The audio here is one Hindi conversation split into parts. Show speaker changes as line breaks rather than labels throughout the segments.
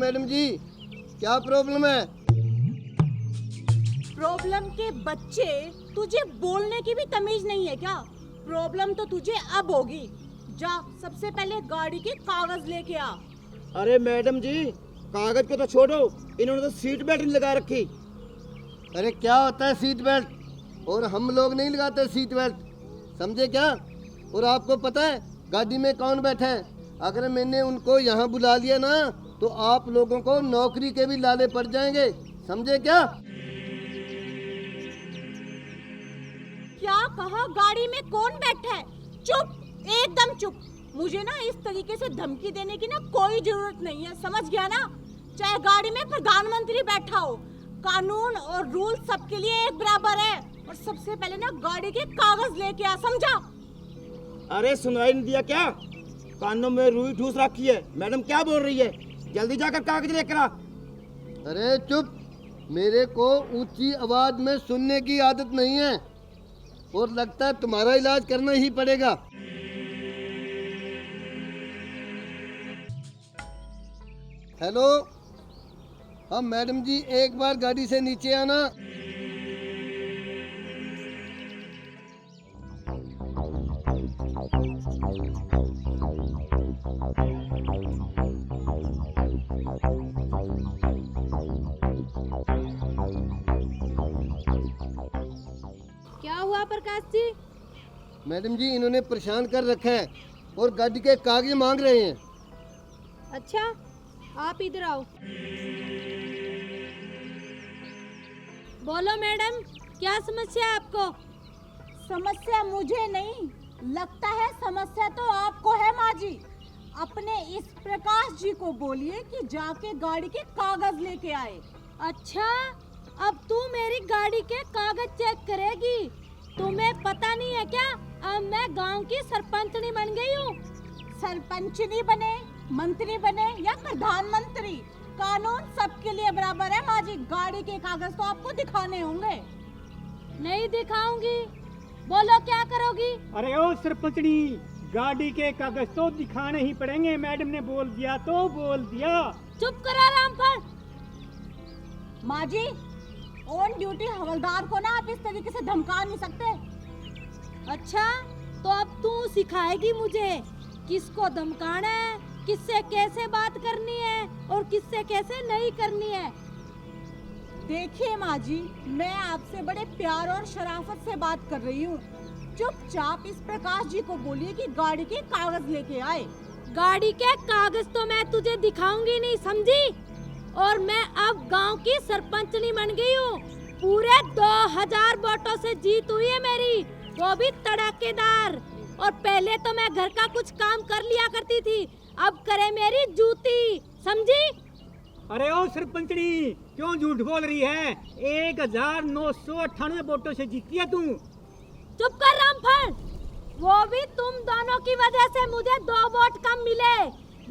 मैडम जी, क्या प्रॉब्लम है?
प्रॉब्लम के बच्चे, तुझे बोलने की भी तमीज नहीं है क्या? प्रॉब्लम तो तुझे अब होगी। जा सबसे पहले गाड़ी के कागज लेके आ।
अरे मैडम जी, कागज को तो छोड़ो, इन्होंने तो सीट बेल्ट नहीं लगा रखी।
अरे क्या होता है सीट बेल्ट? और हम लोग नहीं लगाते सीट बेल्ट, समझे क्या? और आपको पता है गाड़ी में कौन बैठा है? अगर मैंने उनको यहाँ बुला लिया ना तो आप लोगों को नौकरी के भी लाले पड़ जाएंगे, समझे क्या?
क्या कहा? गाड़ी में कौन बैठा है? चुप, एकदम चुप। मुझे ना इस तरीके से धमकी देने की ना कोई जरूरत नहीं है, समझ गया ना? चाहे गाड़ी में प्रधानमंत्री बैठा हो, कानून और रूल सबके लिए एक बराबर है। और सबसे पहले ना गाड़ी के कागज लेके आ, समझा?
अरे सुनाई नहीं दिया क्या? कानों में रुई ठूस रखी है। मैडम क्या बोल रही है? जल्दी जाकर कागज लेकर आ।
अरे चुप, मेरे को ऊंची आवाज में सुनने की आदत नहीं है और लगता है तुम्हारा इलाज करना ही पड़ेगा। हेलो, हाँ मैडम जी, एक बार गाड़ी से नीचे आना।
क्या हुआ प्रकाश जी?
मैडम जी, इन्होंने परेशान कर रखा है और गाड़ी के कागज मांग रहे हैं।
अच्छा, आप इधर आओ। बोलो मैडम, क्या समस्या है आपको?
समस्या मुझे नहीं, लगता है समस्या तो आपको है माँ जी। अपने इस प्रकाश जी को बोलिए कि जाके गाड़ी के कागज लेके आए।
अच्छा, अब तू मेरी गाड़ी के कागज चेक करेगी? तुम्हें पता नहीं है क्या, अब मैं गांव की सरपंचनी बन गई हूँ।
सरपंचनी बने, मंत्री बने या प्रधानमंत्री, कानून सबके लिए बराबर है माँ जी। गाड़ी के कागज तो आपको दिखाने होंगे।
नहीं दिखाऊंगी। बोलो क्या करोगी?
अरे ओ सरपंचनी, गाड़ी के कागज तो दिखाने ही पड़ेंगे। मैडम ने बोल दिया तो बोल दिया।
चुप करो रामफल।
माँ जी, ऑन ड्यूटी हवलदार को ना आप इस तरीके से धमका नहीं सकते।
अच्छा, तो अब तू सिखाएगी मुझे किसको धमकाना है, किससे कैसे बात करनी है और किससे कैसे नहीं करनी है।
देखिए माँ जी, मैं आपसे बड़े प्यार और शराफत से बात कर रही हूँ। चुपचाप इस प्रकाश जी को बोलिए कि गाड़ी के कागज लेके आए।
गाड़ी के कागज तो मैं तुझे दिखाऊंगी नहीं, समझी? और मैं अब गांव की सरपंचनी बन गई हूँ। पूरे 2000 वोटों से जीत हुई है मेरी, वो भी तड़ाकेदार। और पहले तो मैं घर का कुछ काम कर लिया करती थी, अब करे मेरी जूती, समझी?
अरे ओ सरपंचनी, क्यों झूठ बोल रही है? 1998 वोटों से जीती है तू।
चुप कर रामफल। वो भी तुम दोनों की वजह से मुझे 2 वोट कम मिले।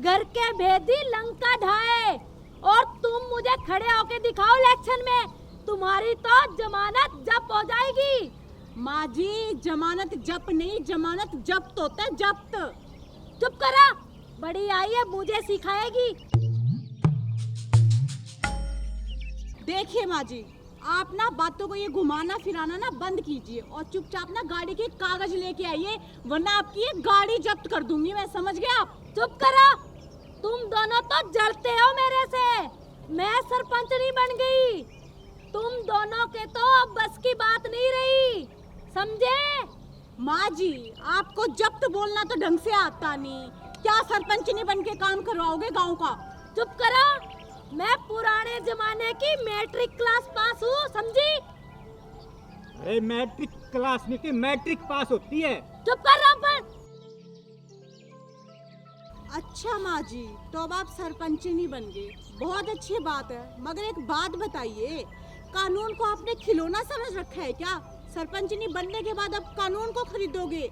घर के भेदी लंका ढाए और तुम मुझे खड़े होके दिखाओ इलेक्शन में, तुम्हारी तो जमानत जब्त हो जाएगी।
माँ जी, जमानत जब्त नहीं, जमानत जब्त होता है, जब्त।
चुप करा, बड़ी आई है मुझे सिखाएगी।
देखिए माँ जी, आप ना बातों को ये घुमाना फिराना ना बंद कीजिए और चुपचाप ना गाड़ी के कागज लेके आइए, वरना आपकी ये गाड़ी जब्त कर दूंगी मैं, समझ गए आप?
चुप करा, तुम दोनों तो जलते हो मेरे से। मैं सरपंच नहीं बन गई, तुम दोनों के तो अब बस की बात नहीं रही, समझे?
माँ जी, आपको जब्त बोलना तो ढंग से आता नहीं, क्या सरपंचनी बन के काम करवाओगे गाँव का?
चुप करो, मैं पुराने जमाने की मैट्रिक क्लास पास हूँ, समझी?
अरे मैट्रिक क्लास में की मैट्रिक पास होती है।
चुप कर रामफल।
अच्छा माँ जी, तो अब आप सरपंचनी बन गए, बहुत अच्छी बात है। मगर एक बात बताइए, कानून को आपने खिलौना समझ रखा है क्या? सरपंचनी बनने के बाद अब कानून को खरीदोगे?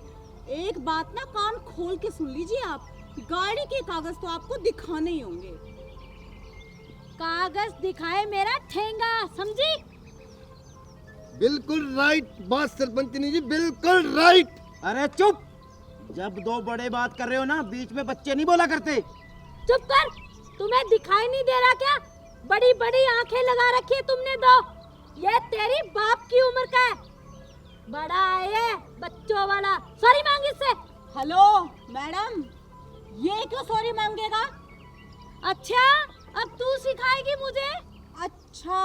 एक बात ना कान खोल के सुन लीजिए आप, गाड़ी के कागज तो आपको दिखाने ही होंगे।
कागज दिखाए मेरा ठेंगा, समझी?
बिल्कुल राइट बात सरपंचनी जी, बिल्कुल राइट।
अरे चुप, जब दो बड़े बात कर रहे हो ना, बीच में बच्चे नहीं बोला करते।
चुप कर, तुम्हें दिखाई नहीं दे रहा क्या? बड़ी बड़ी आंखें लगा रखी है तुमने दो। ये तेरी बाप की उम्र का है, बड़ा है ये बच्चों वाला। सॉरी मांग इससे।
हेलो मैडम, ये क्यों सॉरी मांगेगा?
अच्छा, अब तू सिखाएगी मुझे?
अच्छा,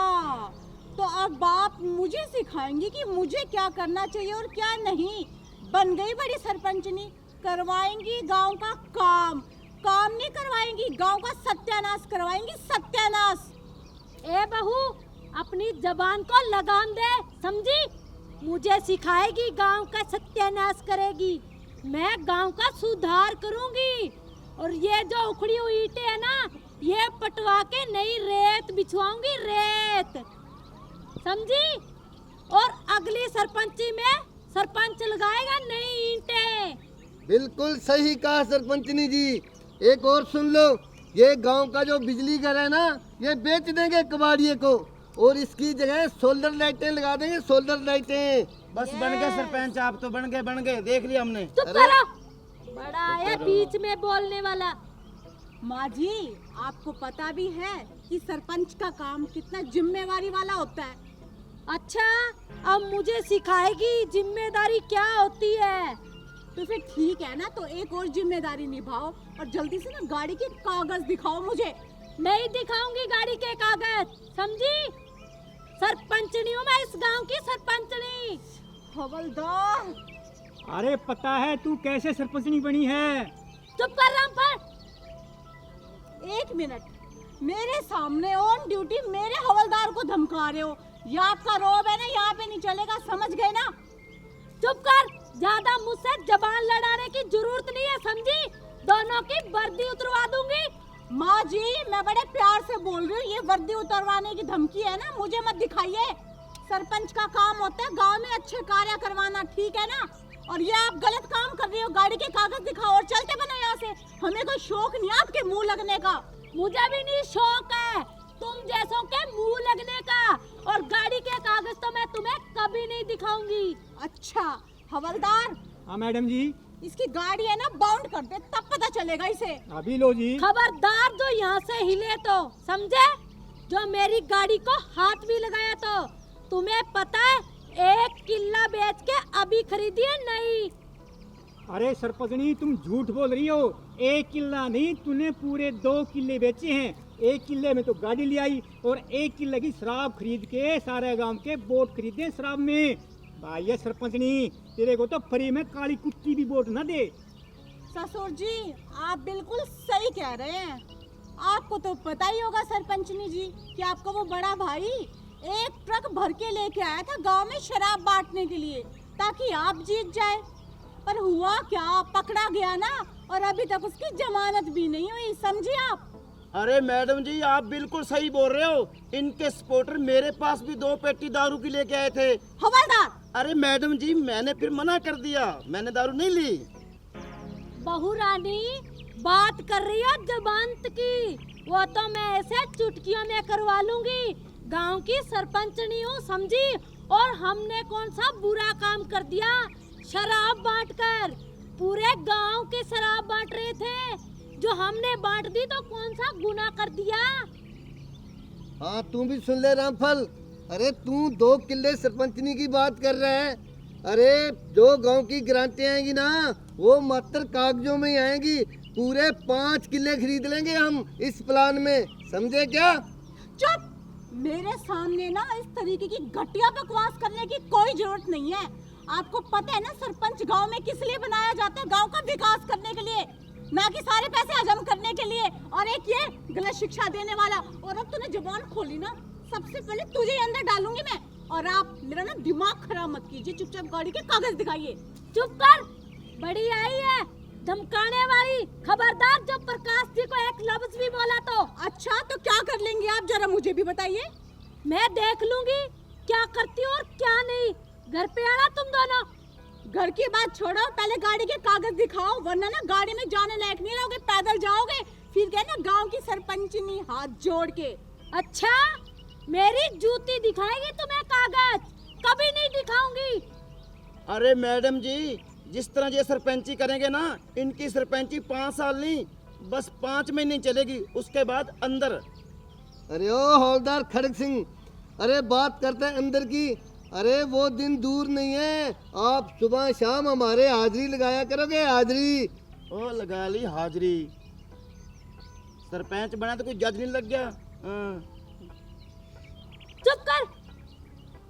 तो अब आप मुझे सिखाएंगी कि मुझे क्या करना चाहिए और क्या नहीं। बन गई बड़ी सरपंचनी, करवाएंगी गांव का काम। काम नहीं करवाएंगी, गांव का सत्यानाश करवाएंगी, सत्यानाश।
ए बहू, अपनी जबान को लगाम दे, समझी? मुझे सिखाएगी, गांव का सत्यानाश करेगी। मैं गांव का सुधार करूंगी और ये जो उखड़ी हुई ईंटें है ना, ये पटवा के नई रेत बिछवाऊंगी, रेत, समझी? और अगली सरपंची में सरपंच लगाएगा नई ईंटें।
बिल्कुल सही कहा सरपंचनी जी। एक और सुन लो, ये गांव का जो बिजली घर है ना, ये बेच देंगे कबाड़िए को और इसकी जगह सोलर लाइटें लगा देंगे, सोलर लाइटें।
बस बन गए सरपंच, आप तो बन गए, देख लिया हमने।
चुप करो, बड़ा है बीच में बोलने वाला।
माँ जी, आपको पता भी है कि सरपंच का काम कितना जिम्मेवारी वाला होता है।
अच्छा, अब मुझे सिखाएगी जिम्मेदारी क्या होती है।
तो फिर ठीक है ना, तो एक और जिम्मेदारी निभाओ और जल्दी से ना गाड़ी के कागज दिखाओ मुझे।
नहीं दिखाऊंगी गाड़ी के कागज, समझी? सरपंचनी हूँ मैं, इस गांव की सरपंचनी।
हवलदार,
अरे पता है तू कैसे सरपंचनी बनी है?
चुप कर रामफल।
एक मिनट, मेरे सामने ऑन ड्यूटी मेरे हवलदार को धमका रहे हो। ये आपका रोब है ना, यहाँ पे नहीं चलेगा, समझ गए ना?
चुप कर, ज्यादा मुझसे जबान लड़ाने की जरूरत नहीं है, समझी? दोनों की वर्दी उतरवा दूंगी।
माँ जी, मैं बड़े प्यार से बोल रही हूँ, ये वर्दी उतरवाने की धमकी है ना, मुझे मत दिखाइए। सरपंच का काम होता है गांव में अच्छे कार्य करवाना, ठीक है ना? और ये आप गलत काम कर रही हो। गाड़ी के कागज दिखाओ और चलते बनो यहाँ से। हमें कोई शौक नहीं आपके मुंह लगने का।
मुझे भी नहीं शौक है तुम जैसों के मुंह लगने का, और गाड़ी के कागज तो मैं तुम्हें कभी नहीं दिखाऊंगी।
अच्छा हवलदार,
हाँ मैडम जी।
इसकी गाड़ी है ना, बाउंड कर दे, तब पता चलेगा इसे।
अभी लो जी।
खबरदार जो यहाँ से हिले तो, समझे? जो मेरी गाड़ी को हाथ भी लगाया तो, तुम्हें पता है 1 किल्ला बेच के अभी खरीदी है नई।
अरे सरपंचनी, तुम झूठ बोल रही हो। 1 किल्ला नहीं, तूने पूरे 2 किल्ले बेचे हैं। 1 किल्ले में तो गाड़ी ले आई और 1 किल्ले की शराब खरीद के सारे गांव के वोट खरीदे शराब में। भाई ये सरपंचनी, तेरे को तो फ्री में काली कुत्ती भी वोट न दे।
ससुर जी, आप बिल्कुल सही कह रहे हैं। आपको तो पता ही होगा सरपंचनी जी कि आपका वो बड़ा भाई 1 ट्रक भर के लेके आया था गांव में शराब बांटने के लिए, ताकि आप जीत जाए। पर हुआ क्या, पकड़ा गया ना, और अभी तक उसकी जमानत भी नहीं हुई, समझे आप?
अरे मैडम जी, आप बिल्कुल सही बोल रहे हो। इनके सपोर्टर मेरे पास भी 2 पेटी दारू की लेके आए थे।
हवलदार,
अरे मैडम जी, मैंने फिर मना कर दिया, मैंने दारू नहीं ली।
बहू रानी बात कर रही हो जबानत की, वो तो मैं ऐसे चुटकियों में करवा लूंगी। गांव की सरपंचनी हूँ, समझी? और हमने कौन सा बुरा काम कर दिया? शराब बांटकर पूरे गांव के शराब बांट रहे थे, जो हमने बांट दी तो कौन सा गुनाह कर दिया?
हाँ, तू भी सुन ले रामफल। अरे तू 2 किल्ले सरपंचनी की बात कर रहा है। अरे जो गांव की ग्रांटें आएंगी ना, वो मात्र कागजों में ही आएंगी। पूरे 5 किल्ले खरीद लेंगे हम इस प्लान में, समझे क्या?
चुप! मेरे सामने ना इस तरीके की घटिया बकवास करने की कोई जरूरत नहीं है। आपको पता है ना सरपंच गांव में किस लिए बनाया जाता है? गांव का विकास करने के लिए, ना कि सारे पैसे हजम करने के लिए। और एक ये गलत शिक्षा देने वाला। और अब तूने जुबान खोली ना, सबसे पहले तुझे ही अंदर डालूंगी मैं। और आप मेरा ना दिमाग खराब मत कीजिए, चुपचाप गाड़ी के कागज दिखाइए।
चुप कर, बड़ी आई है धमकाने वाली। खबरदार जो प्रकाश जी को एक लफ्ज भी बोला तो।
अच्छा, तो क्या कर लेंगे आप, जरा मुझे भी बताइए।
मैं देख लूंगी क्या करती हो और क्या नहीं। घर पे आना तुम दोनों।
घर की बात छोड़ो, पहले गाड़ी के कागज दिखाओ, वरना ना गाड़ी में जाने लायक नहीं रहोगे, पैदल जाओगे। फिर क्या ना गांव की सरपंचनी हाथ जोड़ के।
अच्छा, मेरी जूती दिखाएगी तुम्हें कागज? कभी नहीं दिखाऊंगी।
अरे मैडम जी, जिस तरह ये सरपंची करेंगे ना, इनकी सरपंची 5 साल नहीं बस 5 महीने चलेगी, उसके बाद अंदर।
अरे ओ हौलदार खड़ग सिंह, अरे बात करते हैं अंदर की। अरे वो दिन दूर नहीं है, आप सुबह शाम हमारे हाजिरी लगाया करोगे, हाजिरी।
ओ लगा ली हाजिरी। सरपंच बना तो कोई जज नहीं लग गया। हाँ।
चुप कर।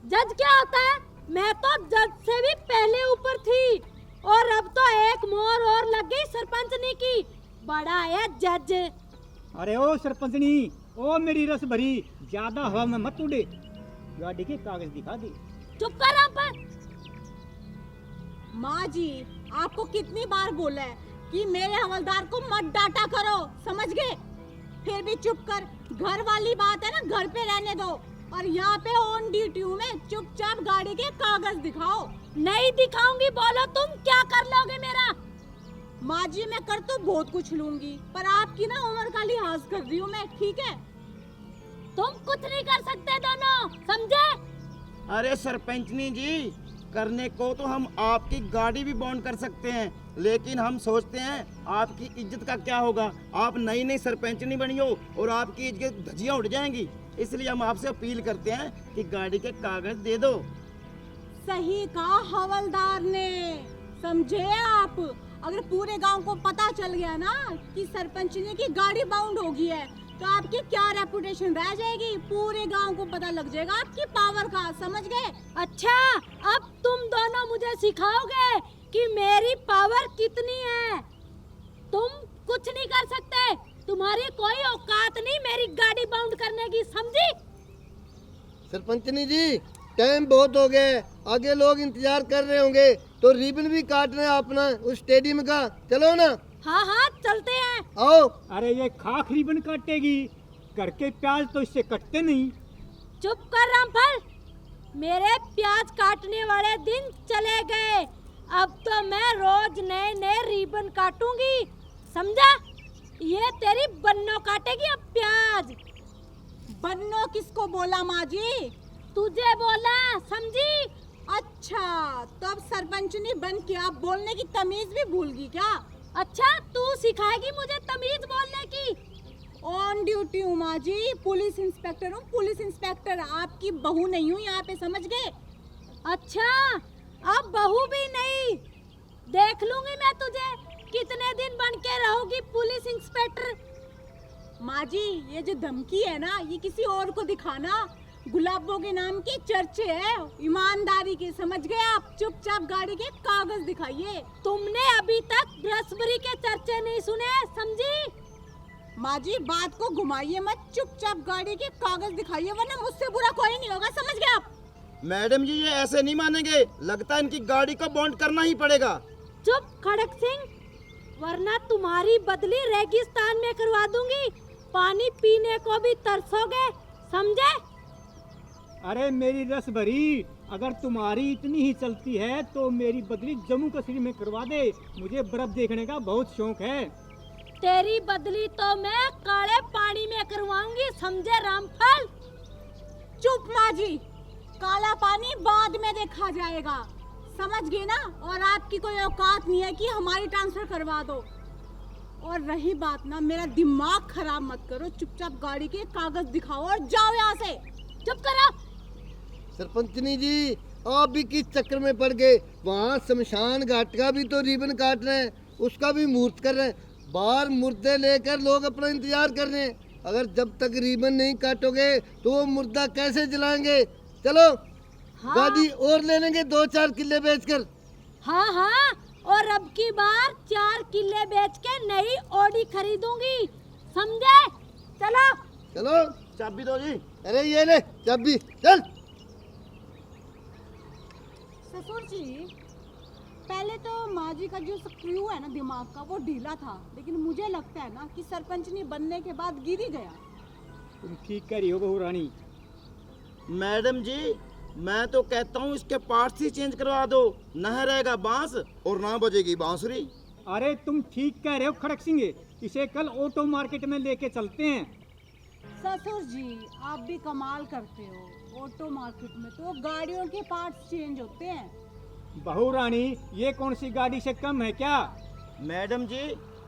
जज क्या होता है? मैं तो जज से भी पहले ऊपर थी और अब तो एक मोहर और लग गई सरपंचनी की। बड़ा है जज।
अरे ओ सरपंचनी, ओ मेरी रस भरी, ज्यादा हवा में मत उड़े, गाड़ी के कागज दिखा दे।
चुप कर पर।
माँ जी, आपको कितनी बार बोला है कि मेरे हवलदार को मत डांटा करो, समझ गए? फिर भी चुप कर। घर वाली बात है ना, घर पे रहने दो। और यहाँ पे ऑन ड्यूटी हूँ मैं, चुपचाप गाड़ी के कागज दिखाओ।
नहीं दिखाऊंगी। बोलो तुम क्या कर लोगे मेरा?
माँ जी, मैं कर तो बहुत कुछ लूंगी, पर आपकी ना उम्र का लिहाज कर रही हूँ मैं, ठीक है?
तुम कुछ नहीं कर सकते दोनों, समझे?
अरे सरपंचनी जी, करने को तो हम आपकी गाड़ी भी बॉन्ड कर सकते हैं, लेकिन हम सोचते हैं आपकी इज्जत का क्या होगा। आप नई नई सरपंचनी बनी हो और आपकी इज्जत धजियां उड़ जाएंगी, इसलिए हम आपसे अपील करते हैं कि गाड़ी के कागज दे दो।
सही कहा हवलदार ने, समझे आप? अगर पूरे गांव को पता चल गया ना कि सरपंचनी की गाड़ी बाउंड हो गई है, तो आपकी क्या रेपुटेशन रह जाएगी? पूरे गांव को पता लग जाएगा आपकी पावर का, समझ गए?
अच्छा, अब तुम दोनों मुझे सिखाओगे कि मेरी पावर कितनी है। तुम कुछ नहीं कर सकते, तुम्हारी कोई औकात नहीं मेरी गाड़ी बाउंड करने की, समझी?
सरपंचनी जी, टाइम बहुत हो गया है, आगे लोग इंतजार कर रहे होंगे, तो रिबन भी काटना है अपना उस स्टेडियम का। चलो ना।
हाँ हाँ चलते हैं।
आओ।
अरे ये खाक रिबन काटेगी, घर के प्याज तो इससे कटते नहीं।
चुप कर रामफल, मेरे प्याज काटने वाले दिन चले गए। अब तो मैं रोज नए नए रिबन काटूंगी, समझा? ये तेरी बन्नो काटेगी अब प्याज।
बन्नो किसको बोला माँ जी?
तुझे बोला, समझी?
अच्छा, तो अब सरपंचनी बन के आप बोलने की तमीज भी भूल गई क्या?
अच्छा, तू सिखाएगी मुझे तमीज बोलने की?
ऑन ड्यूटी हूँ माँ जी, पुलिस इंस्पेक्टर हूँ, पुलिस इंस्पेक्टर। आपकी बहू नहीं हूँ यहाँ पे, समझ गए?
अच्छा, अब बहू भी नहीं, देख लूंगी मैं तुझे कितने दिन बन के रहोगी पुलिस इंस्पेक्टर।
माँ जी, ये जो धमकी है ना, ये किसी और को दिखाना। गुलाबों के नाम की चर्चे है, ईमानदारी की, समझ गए आप? चुपचाप गाड़ी के कागज दिखाइए।
तुमने अभी तक रसभरी के चर्चे नहीं सुने, समझी?
माँ जी, बात को घुमाइए मत, चुपचाप गाड़ी के कागज दिखाइए, वरना मुझसे बुरा कोई नहीं होगा, समझ गए आप?
मैडम जी, ये ऐसे नहीं मानेंगे, लगता है इनकी गाड़ी को बॉन्ड करना ही पड़ेगा।
चुप खड़क सिंह, वरना तुम्हारी बदली रेगिस्तान में करवा दूंगी, पानी पीने को भी तरसोगे, समझे?
अरे मेरी रस भरी, अगर तुम्हारी इतनी ही चलती है तो मेरी बदली जम्मू कश्मीर में करवा दे, मुझे बर्फ देखने का बहुत शौक है।
तेरी बदली तो मैं काले पानी में करवाऊंगी, समझे रामफल?
चुप माँ जी, काला पानी बाद में देखा जाएगा, समझ गए ना? और आपकी कोई औकात नहीं है कि हमारी ट्रांसफर करवा दो। और रही बात ना, मेरा दिमाग खराब मत करो, चुपचाप गाड़ी के कागज दिखाओ और जाओ यहाँ से।
चुप करो।
सरपंचनी जी, आप भी किस चक्कर में पड़ गए? वहाँ शमशान घाट का भी तो रिबन काट रहे हैं, उसका भी मुहूर्त कर रहे हैं। बाहर मुर्दे लेकर लोग अपना इंतजार कर रहे हैं। अगर जब तक रिबन नहीं काटोगे तो वो मुर्दा कैसे जलाएंगे? चलो।
हाँ।
गाड़ी और ले लेंगे 2-4 किले बेचकर।
हाँ हाँ, और अब की बार 4 किले बेच के नई ऑडी खरीदूंगी, समझे? चलो।
चलो।
चाबी दो जी।
अरे ये ले चाबी, चल।
ससुर जी, पहले तो माँ जी का जो स्क्रू है ना दिमाग का, वो ढीला था, लेकिन मुझे लगता है ना कि सरपंचनी बनने के बाद गिर ही गया।
तुम ठीक कह रही हो बहू रानी।
मैडम जी, मैं तो कहता हूँ इसके पार्ट्स ही चेंज करवा दो, न रहेगा बांस और ना बजेगी बांसुरी।
अरे तुम ठीक कह रहे हो खड़क सिंह, इसे कल ऑटो मार्केट में लेके चलते हैं।
ससुर जी, आप भी कमाल करते हो, ऑटो मार्केट में तो गाड़ियों के पार्ट्स चेंज होते हैं।
बहू रानी, ये कौन सी गाड़ी से कम है क्या?
मैडम जी,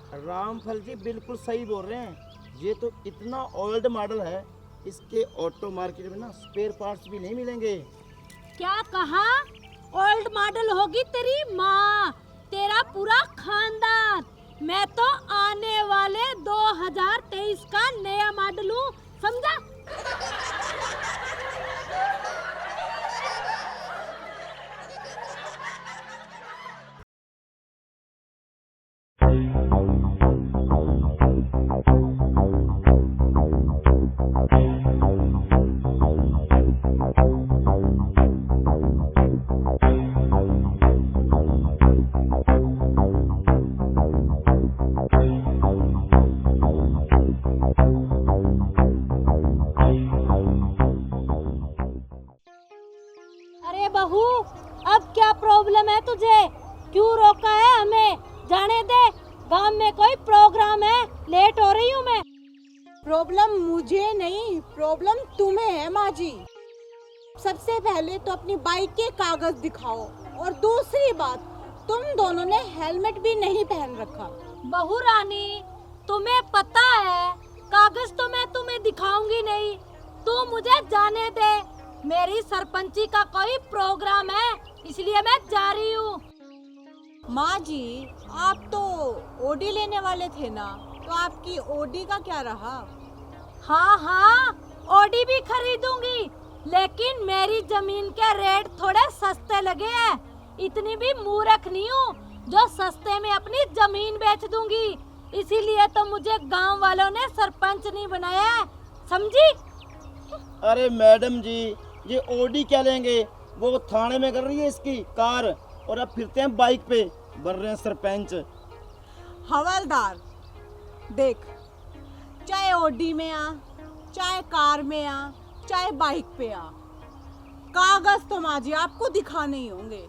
रामफल जी बिल्कुल सही बोल रहे हैं। ये तो इतना ओल्ड मॉडल है, इसके ऑटो मार्केट में ना स्पेयर पार्ट्स भी नहीं मिलेंगे।
क्या कहा? ओल्ड मॉडल होगी तेरी माँ, तेरा पूरा खानदान। मैं तो आने वाले 2023 का नया मॉडल हूँ, समझा? अरे बहू, अब क्या प्रॉब्लम है तुझे? क्यों रोका है हमें? जाने दे, गांव में कोई प्रोग्राम है, लेट हो रही हूँ मैं।
प्रॉब्लम मुझे नहीं, प्रॉब्लम तुम्हें है माँ जी। सबसे पहले तो अपनी बाइक के कागज दिखाओ, और दूसरी बात, तुम दोनों ने हेलमेट भी नहीं पहन रखा।
बहू रानी, तुम्हें पता है कागज तो मैं तुम्हें दिखाऊंगी नहीं, तू मुझे जाने दे। मेरी सरपंची का कोई प्रोग्राम है, इसलिए मैं जा रही हूँ।
माँ जी, आप तो ओडी लेने वाले थे ना, तो आपकी ओडी का क्या रहा?
हाँ हाँ, ओडी भी खरीदूंगी, लेकिन मेरी जमीन के रेट थोड़े सस्ते लगे हैं। इतनी भी मूर्ख नहीं हूँ जो सस्ते में अपनी जमीन बेच दूंगी। इसीलिए तो मुझे गांव वालों ने सरपंच नहीं बनाया है, समझी?
अरे मैडम जी, ये ओडी क्या लेंगे, वो थाने में कर रही है इसकी कार, और अब फिरते हैं बाइक पे, बन रहे हैं सरपंच।
हवलदार देख, चाहे ओडी में आ, चाहे कार में आ, चाहे बाइक पे आ, कागज तो माँ जी आपको दिखाने ही होंगे।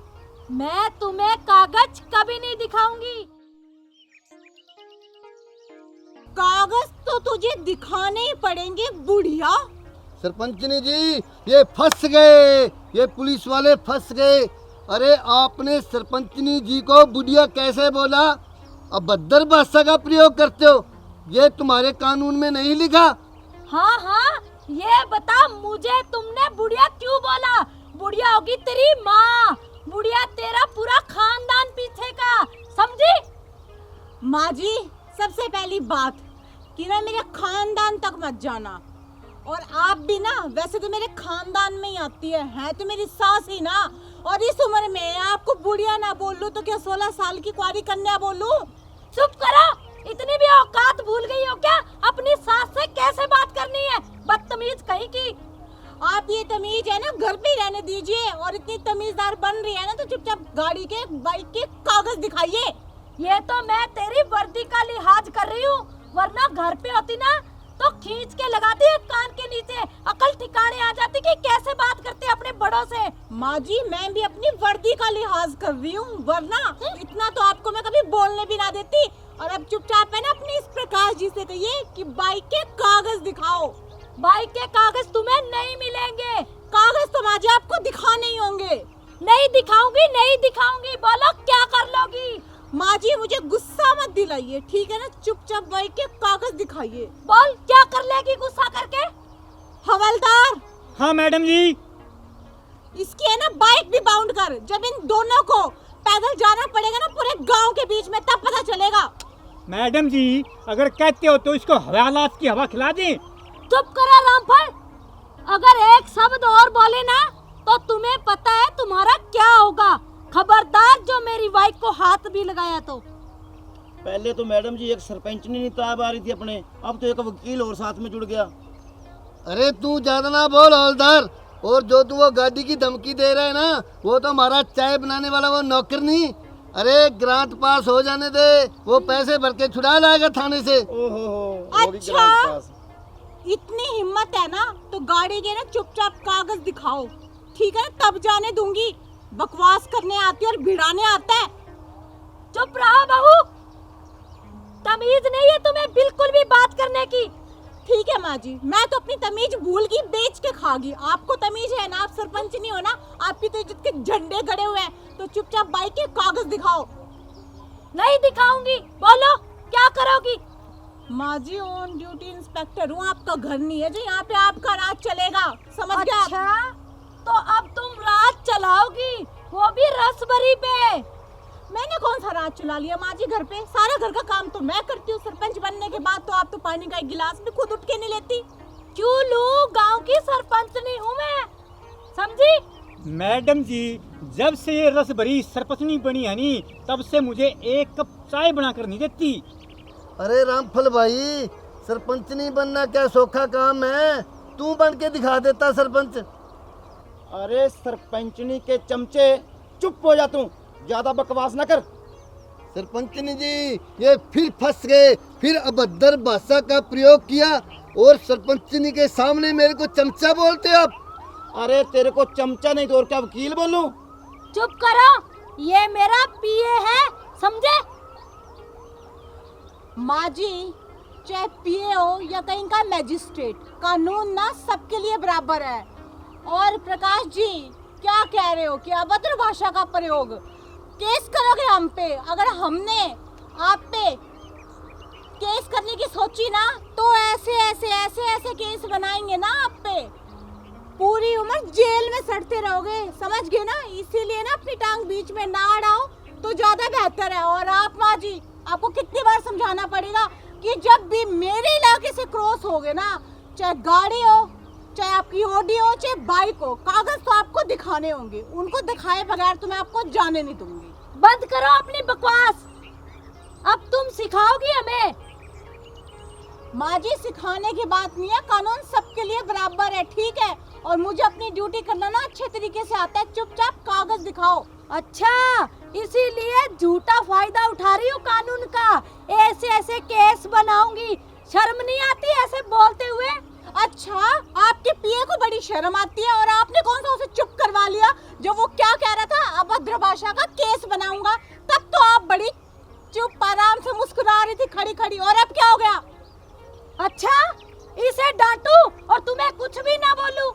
मैं तुम्हें कागज कभी नहीं दिखाऊंगी।
कागज तो तुझे दिखाने ही पड़ेंगे बुढ़िया।
सरपंचनी जी, ये फंस गए, ये पुलिस वाले फंस गए। अरे आपने सरपंचनी जी को बुढ़िया कैसे बोला? अब भद्दर भाषा का प्रयोग करते हो, ये तुम्हारे कानून में नहीं लिखा।
हाँ हाँ, ये बता मुझे, तुमने बुढ़िया क्यों बोला? बुढ़िया होगी तेरी माँ, बुढ़िया तेरा पूरा खानदान पीछे का, समझी?
माँ जी, सबसे पहली बात कि ना मेरे खानदान तक मत जाना, और आप भी ना वैसे तो मेरे खानदान में ही आती है तो मेरी सास ही ना, और इस उम्र में आपको बुढ़िया ना बोल लूं तो क्या 16 साल की कुंवारी कन्या बोलूं?
चुप करो, इतनी भी औकात भूल गई हो क्या? अपनी सास से कैसे बात करनी है, बदतमीज कहीं की।
आप ये तमीज है ना घर पे ही रहने दीजिए, और इतनी तमीजदार बन रही है ना तो चुपचाप गाड़ी के बाइक के कागज दिखाइए।
ये तो मैं तेरी वर्दी का लिहाज कर रही हूँ, वरना घर पे होती ना तो खींच के लगाती है कान के नीचे, अकल ठिकाने आ जाती कि कैसे बात करते अपने बड़ों से।
माँ जी, मैं भी अपनी वर्दी का लिहाज कर रही हूँ, वरना इतना तो आपको मैं कभी बोलने भी ना देती। और अब चुपचाप है ना अपनी इस प्रकाश जी से कहिए कि बाइक के कागज दिखाओ।
बाइक के कागज तुम्हें नहीं मिलेंगे।
कागज तो माँ जी आपको दिखाने ही होंगे।
नहीं दिखाऊंगी, नहीं दिखाऊंगी, बोलो क्या कर लोगी?
माँ जी मुझे गुस्सा मत दिलाइए, ठीक है ना? चुपचाप बाइक के कागज दिखाइए।
बोल क्या कर लेगी गुस्सा करके?
हवलदार।
हाँ मैडम जी।
इसकी है ना बाइक भी बाउंड कर, जब इन दोनों को पैदल जाना पड़ेगा ना पूरे गांव के बीच में, तब पता चलेगा।
मैडम जी, अगर कहते हो तो इसको हवालात की हवा खिला दें।
चुप करो रामफल, अगर एक शब्द और बोले ना तो तुम्हें पता है तुम्हारा क्या होगा। खबरदार जो मेरी बाइक को हाथ भी लगाया तो।
पहले तो मैडम जी एक सरपंचनी नहीं ताब आ रही थी अपने, अब तो एक वकील और साथ में जुड़ गया।
अरे तू ज्यादा ना बोल हवलदार, और जो तू वो गाड़ी की धमकी दे रहा है ना, वो तो हमारा चाय बनाने वाला वो नौकर नहीं। अरे ग्रांट पास हो जाने दे, वो पैसे भर के छुड़ा लाएगा थाने से।
ओहो,
अच्छा, इतनी हिम्मत है ना तो गाड़ी के ना चुपचाप कागज दिखाओ, ठीक है ना? तब जाने दूंगी। बकवास करने आती है और भिड़ाने आता है।
चुप रहो बहू, तमीज नहीं है तुम्हें बिल्कुल भी बात करने की।
ठीक है माँ जी, मैं तो अपनी तमीज भूल गई, बेच के खा गई। आपको तमीज है ना, आप सरपंच नहीं हो ना, आपकी तो इज्जत के झंडे गड़े हुए हैं। तो चुपचाप बाइक के कागज दिखाओ।
नहीं दिखाऊंगी, बोलो क्या करोगी?
माँ जी ऑन ड्यूटी इंस्पेक्टर हूँ, आपका घर नहीं है जो यहाँ पे आपका राज चलेगा, समझ गया?
अच्छा, तो अब तुम राज चलाओगी, वो भी रसभरी पे?
मैंने कौन सा राज चला लिया माँ जी घर पे? सारा घर का काम तो मैं करती हूँ। सरपंच बनने के बाद तो आप तो पानी का एक गिलास भी खुद उठ के नहीं लेती।
क्यों लूं? गांव की सरपंच नहीं हूँ मैं, समझी?
मैडम जी, जब से ये रस भरी सरपंचनी बनी है नी, तब से मुझे एक कप चाय बनाकर नहीं देती।
अरे रामफल भाई, सरपंच नहीं बनना क्या सौखा काम है? तू बन के दिखा देता सरपंच।
अरे सरपंचनी के चमचे, चुप हो जा तू, ज्यादा बकवास ना कर।
सरपंचनी जी, ये फिर फंस गए, फिर अभद्र भाषा का प्रयोग किया और सरपंचनी के सामने मेरे को चमचा बोलते हो आप।
अरे तेरे को चमचा नहीं तो और क्या वकील बोलूं?
चुप करो, ये मेरा पीए है, समझे?
माँ जी, चाहे पीए हो या कहीं का मैजिस्ट्रेट, कानून ना सबके लिए बराबर है। और प्रकाश जी, क्या कह रहे हो कि अभद्र भाषा का प्रयोग? केस करोगे हम पे? अगर हमने आप पे केस करने की सोची ना, तो ऐसे ऐसे ऐसे ऐसे केस बनाएंगे ना आप पे, पूरी उम्र जेल में सड़ते रहोगे, समझ गए ना? इसीलिए ना अपनी टांग बीच में ना अड़ाओ तो ज्यादा बेहतर है। और आप माँ जी, आपको कितनी बार समझाना पड़ेगा कि जब भी मेरे इलाके से क्रॉस होगे ना, चाहे गाड़ी हो, चाहे आपकी ऑडी हो, चाहे बाइक हो, कागज तो आपको दिखाने होंगे। उनको दिखाए बगैर तो मैं आपको जाने नहीं दूंगी।
बंद करो अपनी बकवास, अब तुम सिखाओगी हमें?
माँ जी, सिखाने की बात नहीं है, कानून सबके लिए बराबर है, ठीक है? और मुझे अपनी ड्यूटी करना ना अच्छे तरीके से आता है। चुपचाप कागज दिखाओ।
अच्छा, इसीलिए झूठा फायदा उठा रही हो कानून का? ऐसे ऐसे केस बनाऊंगी, शर्म नहीं आती ऐसे बोलते हुए?
अच्छा, आपके पीए को बड़ी शर्म आती है और आपने कौन सा उसे चुप करवा लिया जो वो क्या कह रहा था, अभद्र भाषा का केस बनाऊंगा? तब तो आप बड़ी चुप आराम से मुस्कुरा रही थी खड़ी खड़ी, और अब क्या हो गया?
अच्छा, इसे डांटू और तुम्हें कुछ भी ना बोलूं?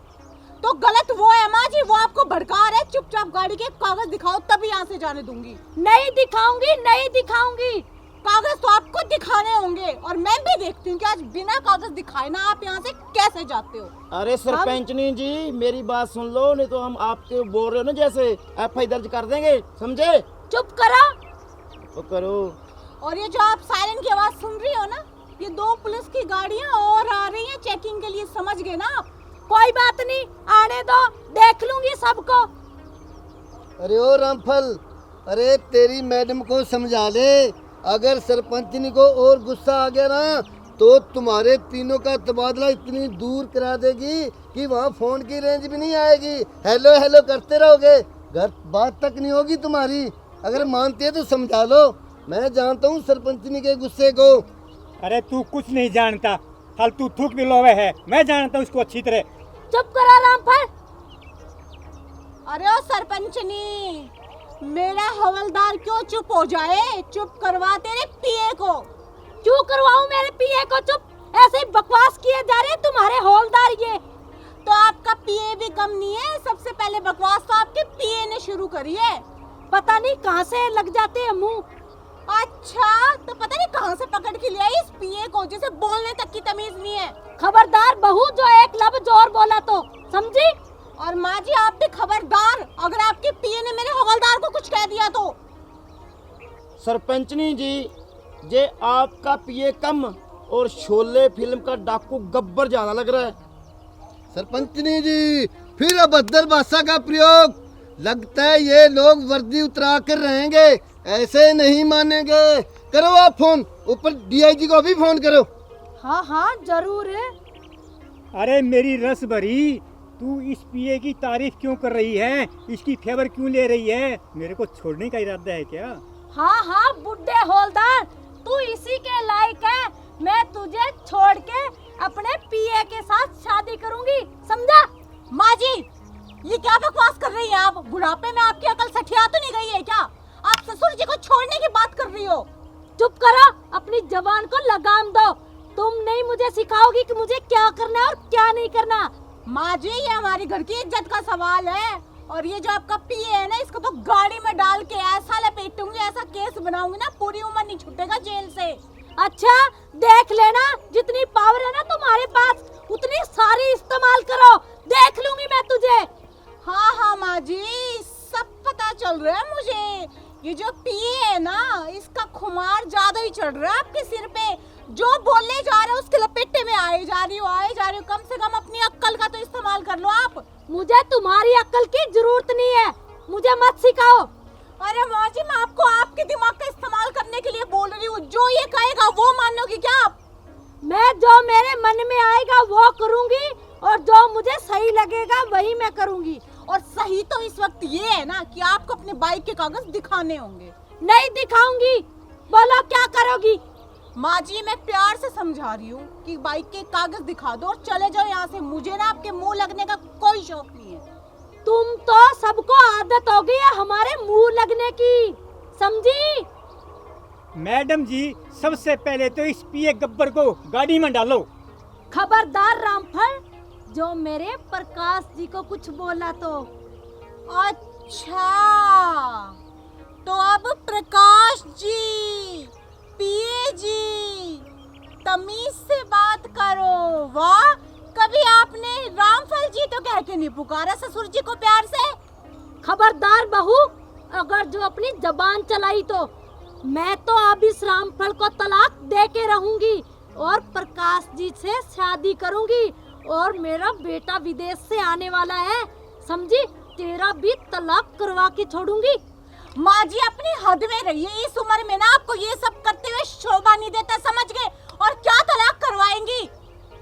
तो गलत वो है माँ जी, वो आपको भड़का रहे। चुपचाप गाड़ी के कागज दिखाओ, तभी यहाँ से जाने दूंगी।
नहीं दिखाऊंगी, नहीं दिखाऊंगी।
कागज तो आपको दिखाने होंगे, और मैं भी देखती हूँ कि आज बिना कागज दिखाए ना आप यहाँ से कैसे जाते हो।
अरे सरपंचनी जी, मेरी बात सुन लो, नहीं तो हम आपके बोल रहे हो ना जैसे एफआई दर्ज कर देंगे, समझे?
चुप करो।
तो करो।
और ये जो आप सायरन की आवाज सुन रही हो ना, ये 2 पुलिस की गाड़ियाँ और आ रही हैं चेकिंग के लिए, समझ गए ना आप?
कोई बात नहीं, आने दो, देख लूंगी सबको।
अरे ओ रामफल, अरे तेरी मैडम को समझा ले, अगर सरपंचनी को और गुस्सा आ गया ना, तो तुम्हारे तीनों का तबादला इतनी दूर करा देगी कि वहाँ फोन की रेंज भी नहीं आएगी। हेलो हेलो करते रहोगे, घर बात तक नहीं होगी तुम्हारी। अगर मानती है तो समझा लो, मैं जानता हूँ सरपंचनी के गुस्से को।
अरे तू कुछ नहीं जानता, फालतू थूक भी लोवे है, मैं जानता हूँ उसको अच्छी तरह।
चुप करो रामफल।
अरे ओ सरपंचनी, मेरा हवलदार क्यों चुप हो जाए? चुप करवा तेरे पीए को।
क्यों करवाऊं मेरे पीए को चुप? ऐसे ही बकवास किए जा रहे तुम्हारे हवलदार। ये
तो आपका पीए भी कम नहीं है, सबसे पहले बकवास तो आपके पीए ने शुरू करी है।
पता नहीं कहाँ से लग जाते हैं मुंह।
अच्छा, तो पता नहीं कहाँ से पकड़ के लिया इस पीए को, जिसे बोलने तक की तमीज नहीं है।
खबरदार बहू, जो एक लफ्ज और बोला तो, समझी?
और माँ जी, आप भी खबरदार, अगर आपके पीए ने मेरे हवलदार को कुछ कह दिया तो।
सरपंचनी जी, जे आपका पीए कम और शोले फिल्म का डाकू गब्बर ज्यादा लग रहा है।
सरपंचनी जी, फिर अभद्र भाषा का प्रयोग। लगता है ये लोग वर्दी उतरा कर रहेंगे, ऐसे नहीं मानेंगे। करो आप फोन, ऊपर डीआईजी को भी फोन करो।
हाँ हाँ जरूर है।
अरे मेरी रस भरी, तू इस पीए की तारीफ क्यों कर रही है? इसकी फेवर क्यों ले रही है? मेरे को छोड़ने का इरादा है क्या?
हाँ हाँ बुड्ढे हवलदार, तू इसी के लायक है। मैं तुझे छोड़ के अपने पीए के साथ शादी करूंगी, समझा?
माँ जी, ये क्या बकवास कर रही हैं आप? बुढ़ापे में आपकी अकल सठिया तो नहीं गई है क्या? आप ससुर जी को छोड़ने की बात कर रही हो।
चुप करो, अपनी जबान को लगाम दो। तुम नहीं मुझे सिखाओगी कि मुझे क्या करना है और क्या नहीं करना।
माँ जी, ये हमारी घर की इज्जत का सवाल है, और ये जो आपका पीए है ना, इसको तो गाड़ी में डाल के ऐसा लपेटूंगी, ऐसा केस बनाऊंगी ना, पूरी उम्र नहीं छूटेगा जेल से।
अच्छा देख लेना, जितनी पावर है ना तुम्हारे पास उतनी सारी इस्तेमाल करो, देख लूंगी मैं तुझे।
हाँ हाँ माँ जी, सब पता चल रहा है मुझे। ये जो पिए है ना, इसका खुमार ज्यादा ही चढ़ रहा है आपके सिर पे। जो बोलने जा रहे हो उसके लपेटे में आए जा रही हो। कम से कम अपनी अक्ल का तो इस्तेमाल कर लो आप।
मुझे तुम्हारी अक्ल की जरूरत नहीं है, मुझे मत सिखाओ।
अरे माँ जी, मैं आपको आपके दिमाग का इस्तेमाल करने के लिए बोल रही हूँ। जो ये कहेगा वो मानोगी क्या आप?
मैं जो मेरे मन में आएगा वो करूंगी, और जो मुझे सही लगेगा वही मैं करूंगी।
और सही तो इस वक्त ये है ना कि आपको अपने बाइक के कागज दिखाने होंगे।
नहीं दिखाऊंगी, बोलो क्या करोगी?
माँ जी, मैं प्यार से समझा रही हूँ कि बाइक के कागज दिखा दो और चले जाओ यहाँ से। मुझे ना आपके मुंह लगने का कोई शौक नहीं है।
तुम तो सबको आदत हो गई है हमारे मुंह लगने की, समझी?
मैडम जी, सबसे पहले तो इस पिए गब्बर को गाड़ी में डालो।
खबरदार रामफल, जो मेरे प्रकाश जी को कुछ बोला तो।
अच्छा, तो अब प्रकाश जी, पिए जी, तमीज से बात करो। वाह, कभी आपने रामफल जी तो कह के नहीं पुकारा ससुर जी को प्यार से।
खबरदार बहू, अगर जो अपनी जबान चलाई तो मैं तो अब इस रामफल को तलाक दे के रहूंगी और प्रकाश जी से शादी करूंगी। और मेरा बेटा विदेश से आने वाला है, समझी? तेरा भी तलाक करवा के छोड़ूंगी।
माँ जी, अपनी हद में रहिए। इस उम्र में ना आपको ये सब करते हुए शोभा नहीं देता, समझ गए? और क्या तलाक करवाएंगी?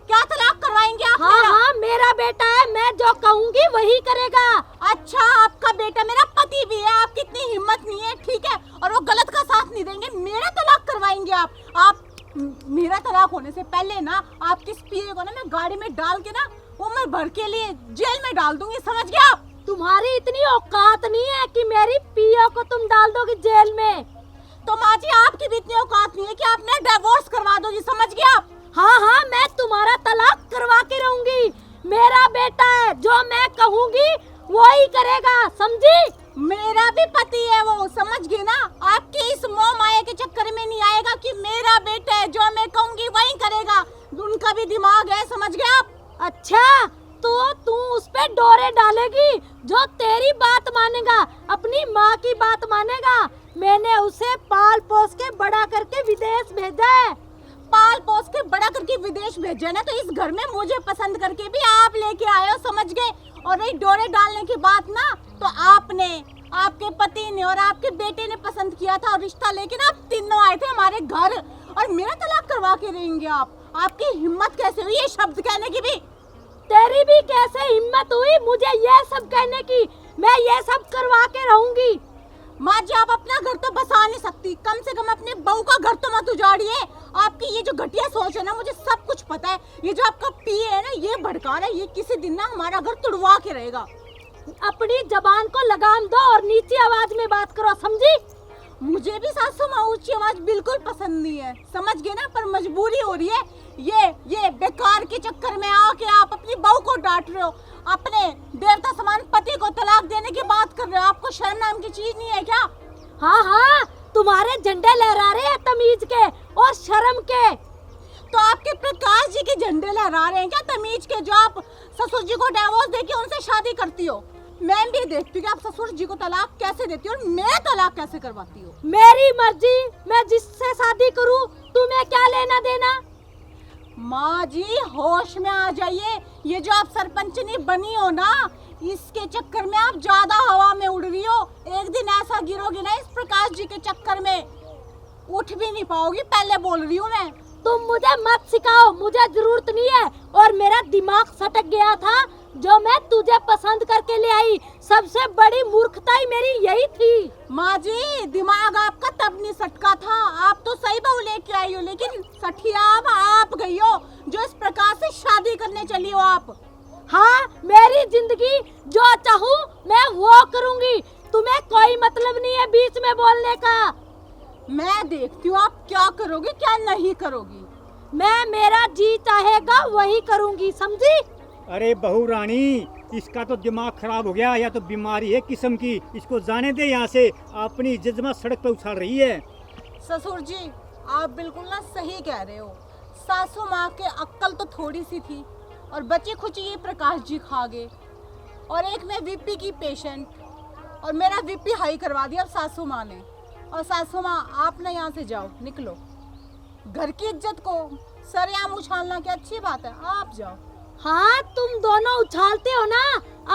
क्या तलाक करवाएंगे आप?
हाँ हाँ, मेरा बेटा है, मैं जो कहूँगी वही करेगा।
अच्छा, आपका बेटा मेरा पति भी है। आपकी इतनी हिम्मत नहीं है, ठीक है? और वो गलत का साथ नहीं देंगे। मेरा तलाक करवाएंगे आप? मेरा तलाक होने से पहले ना आपके इस पिए को ना मैं गाड़ी में डाल के ना उम्र भर के लिए जेल में डाल दूंगी, समझ गए आप?
तुम्हारी इतनी औकात नहीं है कि मेरी पिया को तुम डाल दोगी जेल में।
तो माँ जी, आपकी भी इतनी औकात नहीं है कि आपने डिवोर्स करवा दोगी, समझ गए आप?
हाँ हाँ, मैं तुम्हारा तलाक करवा के रहूंगी। मेरा बेटा है, जो मैं कहूँगी वो ही करेगा, समझी?
मेरा भी पति है वो, समझ गए ना? आपके इस मोह माया के चक्कर में नहीं आएगा कि मेरा बेटा है, जो मैं कहूँगी वही करेगा। उनका भी दिमाग है, समझ गए आप?
अच्छा, तो तू उस पे डोरे डालेगी जो तेरी बात मानेगा, अपनी माँ की बात मानेगा। मैंने उसे पाल पोस के बड़ा करके विदेश भेजा है।
पाल पोस के बड़ा करके विदेश भेजा ना, तो इस घर में मुझे पसंद करके भी आप लेके आए हो, समझ गए? और नहीं, डोरे डालने की बात ना, तो आपने, आपके पति ने और आपके बेटे ने पसंद किया था और रिश्ता लेके ना आप तीनों आए थे हमारे घर, और मेरा तलाक करवा के रहेंगे आप? आपकी हिम्मत कैसे हुई ये शब्द कहने की भी?
तेरी भी कैसे हिम्मत हुई मुझे ये सब कहने की? मैं ये सब करवा के रहूंगी।
माँ जी, आप अपना घर तो बसा नहीं सकती, कम से कम अपने बहू का घर तो मत उजाड़िए। आपकी ये जो घटिया सोच है ना, मुझे सब कुछ पता है। ये जो आपका पिए है ना, ये भड़का रहा है, ये किसी दिन ना हमारा घर तुड़वा के रहेगा।
अपनी जबान को लगाम दो और नीची आवाज में बात करो, समझी?
मुझे भी सासू माँ ऊंची आवाज बिल्कुल पसंद नहीं है, समझ गए ना? पर मजबूरी हो रही है। ये बेकार के चक्कर में आके आप अपनी बहू को डांट रहे हो, अपने देवता समान पति को तलाक देने की बात कर रहे हो। आपको शर्म नाम की चीज नहीं है क्या?
हाँ हाँ, तुम्हारे झंडे लहरा रहे हैं तमीज के और शर्म के।
तो आपके प्रकाश जी के झंडे लहरा रहे हैं क्या तमीज के, जो आप ससुर जी को डिवोर्स देके उनसे शादी करती हो? मैं भी देखती हूँ कि आप ससुर जी को तलाक कैसे देती हो और मैं तलाक कैसे करवाती हो।
मेरी मर्जी, मैं जिससे शादी करूँ, तुम्हें क्या लेना देना?
माँ जी, होश में आ जाइए। ये जो आप सरपंचनी बनी हो ना, इसके चक्कर में आप ज्यादा हवा में उड़ रही हो। एक दिन ऐसा गिरोगी ना इस प्रकाश जी के चक्कर में, उठ भी नहीं पाओगी। पहले बोल रही हूँ मैं।
तुम मुझे मत सिखाओ, मुझे जरूरत नहीं है। और मेरा दिमाग सटक गया था जो मैं तुझे पसंद करके ले आई। सबसे बड़ी मूर्खता ही मेरी यही थी।
माँ जी, दिमाग आपका तब नहीं सटका था, आप तो सही बहू लेके आई हो, लेकिन सठिया आप गई हो जो इस प्रकार से शादी करने चली हो आप।
हाँ, मेरी जिंदगी जो चाहूँ मैं वो करूँगी, तुम्हें कोई मतलब नहीं है बीच में बोलने का।
मैं देखती हूँ आप क्या करोगी क्या नहीं करोगी।
मैं, मेरा जी चाहेगा वही करूँगी, समझी?
अरे बहू रानी, इसका तो दिमाग खराब हो गया, या तो बीमारी है किस्म की। इसको जाने दे यहाँ से, अपनी इज्जत में सड़क पे उछाल रही है।
ससुर जी, आप बिल्कुल ना सही कह रहे हो। सासू माँ के अक्ल तो थोड़ी सी थी और बची खुची ये प्रकाश जी खा गए। और एक मैं वीपी की पेशेंट, और मेरा वीपी हाई करवा दिया अब सासू माँ ने। और सासू माँ आप ना यहाँ से जाओ, निकलो। घर की इज्जत को सरेआम उछालना क्या अच्छी बात है, आप जाओ।
हाँ तुम दोनों उछालते हो ना,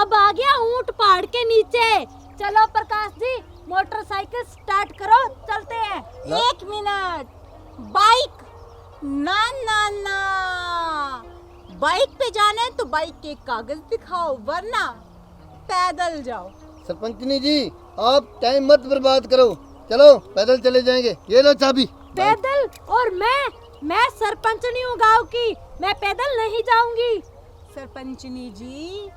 अब आ गया ऊंट पहाड़ के नीचे। चलो प्रकाश जी मोटरसाइकिल स्टार्ट करो, चलते हैं।
1 मिनट, बाइक ना ना ना, बाइक पे जाना है तो बाइक के कागज दिखाओ, वरना पैदल जाओ।
सरपंचनी जी आप टाइम मत बर्बाद करो, चलो पैदल चले जाएंगे। ये लो चाबी।
पैदल? और मैं सरपंच नहीं हूँ गाँव की, मैं पैदल नहीं जाऊंगी।
सरपंचनी जी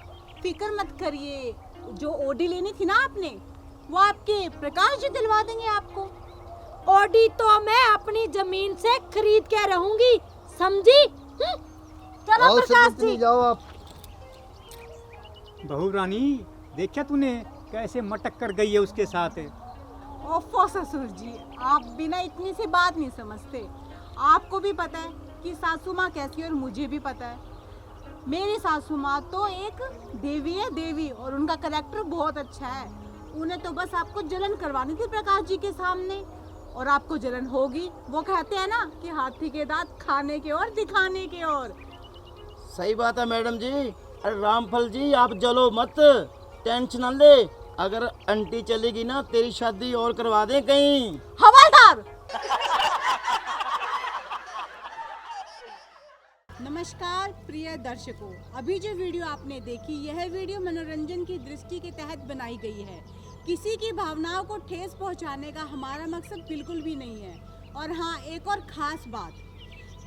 फिक्र मत करिए, जो ओडी लेनी थी ना आपने, वो आपके प्रकाश जी दिलवा देंगे आपको।
ओडी तो मैं अपनी जमीन से खरीद के रहूंगी, समझी? चलो
आओ
प्रकाश
सरपंचनी
जी।
जाओ आप।
बहू रानी देखा तूने कैसे मटक कर गई है उसके साथ।
ओफो ससुर जी, आप बिना इतनी सी बात नहीं समझते। आपको भी पता है कि सासू माँ कैसी है और मुझे भी पता है। मेरी सासू माँ तो एक देवी है, देवी, और उनका कैरेक्टर बहुत अच्छा है। उन्हें तो बस आपको जलन करवानी थी प्रकाश जी के सामने, और आपको जलन होगी। वो कहते हैं ना कि हाथी के दांत खाने के और दिखाने के और।
सही बात है मैडम जी। अरे रामफल जी आप जलो मत, टेंशन न ले। अगर आंटी चलेगी ना तेरी शादी और करवा दें कहीं।
हवलदार। नमस्कार प्रिय दर्शकों, अभी जो वीडियो आपने देखी, यह वीडियो मनोरंजन की दृष्टि के तहत बनाई गई है। किसी की भावनाओं को ठेस पहुंचाने का हमारा मकसद बिल्कुल भी नहीं है। और हाँ, एक और खास बात,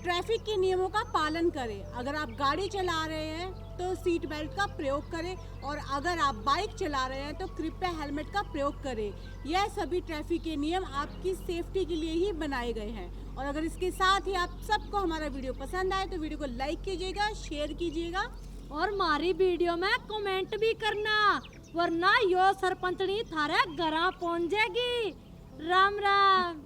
ट्रैफिक के नियमों का पालन करें। अगर आप गाड़ी चला रहे हैं तो सीट बेल्ट का प्रयोग करें, और अगर आप बाइक चला रहे हैं तो कृपया हेलमेट का प्रयोग करें। यह सभी ट्रैफिक के नियम आपकी सेफ्टी के लिए ही बनाए गए हैं। और अगर इसके साथ ही आप सबको हमारा वीडियो पसंद आए तो वीडियो को लाइक कीजिएगा, शेयर कीजिएगा,
और हमारी वीडियो में कमेंट भी करना, वरना यो सरपंचनी थारे घरा पहुंच जाएगी। राम राम।